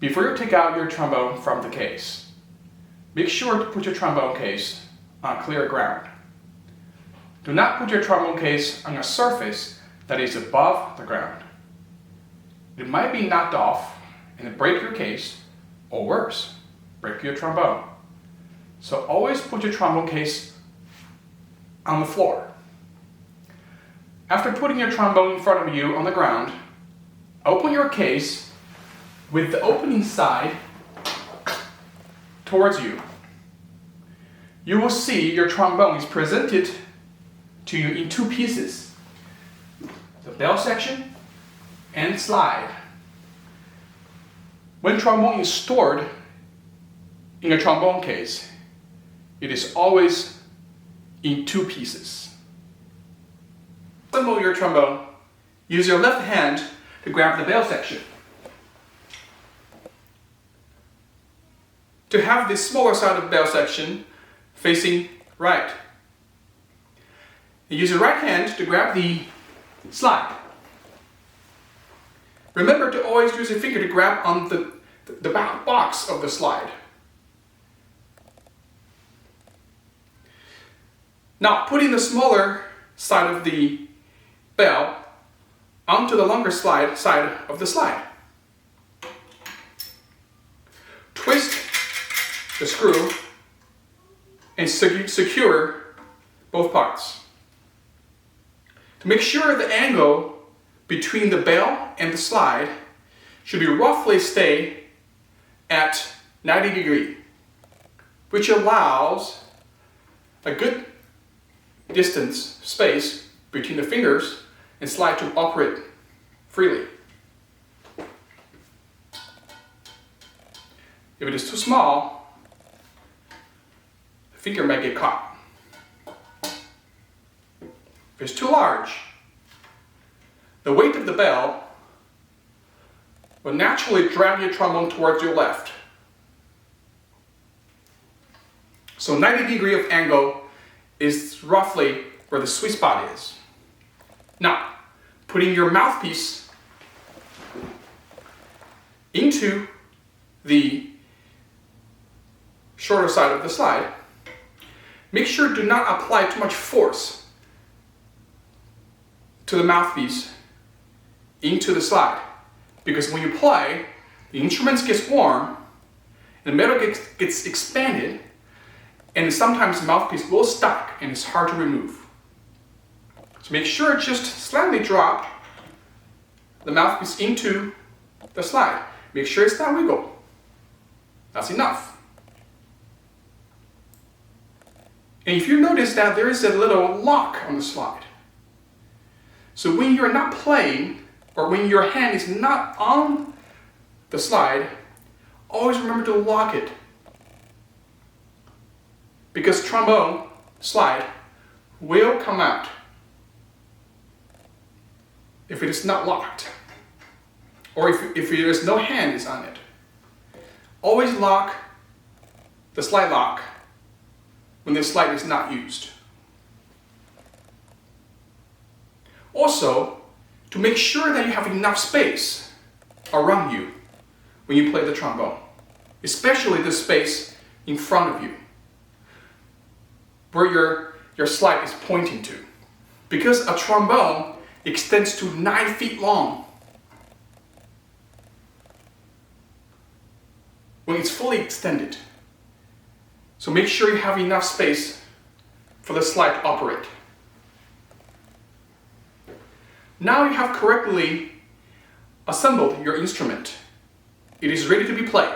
Before you take out your trombone from the case, make sure to put your trombone case on clear ground. Do not put your trombone case on a surface that is above the ground. It might be knocked off and break your case, or worse, break your trombone. So always put your trombone case on the floor. After putting your trombone in front of you on the ground, open your case with the opening side towards you. You will see your trombone is presented to you in two pieces, the bell section and slide. When trombone is stored in a trombone case, it is always in two pieces. Assemble your trombone. Use your left hand to grab the bell section. To have the smaller side of the bell section facing right. Use your right hand to grab the slide. Remember to always use your finger to grab on the box of the slide. Now putting the smaller side of the bell onto the longer side of the slide. Twist the screw and secure both parts. To make sure the angle between the bell and the slide should be roughly stay at 90 degrees, which allows a good distance, space between the fingers and slide to operate freely. If it is too small, the finger may get caught. If it's too large, the weight of the bell will naturally drag your trombone towards your left. So 90 degrees of angle is roughly where the sweet spot is. Now, putting your mouthpiece into the shorter side of the slide, make sure to not apply too much force to the mouthpiece into the slide, because when you play, the instrument gets warm, and the metal gets expanded, and sometimes the mouthpiece will stuck and it's hard to remove. So make sure just slightly drop the mouthpiece into the slide. Make sure it's not wiggle. That's enough. And if you notice that there is a little lock on the slide, so when you're not playing, or when your hand is not on the slide, always remember to lock it. Because trombone slide will come out if it is not locked, or if there is no hands on it. Always lock the slide lock when the slide is not used. Also, to make sure that you have enough space around you when you play the trombone, especially the space in front of you, where your slide is pointing to. Because a trombone extends to 9 feet long when it's fully extended. So make sure you have enough space for the slide to operate. Now you have correctly assembled your instrument. It is ready to be played.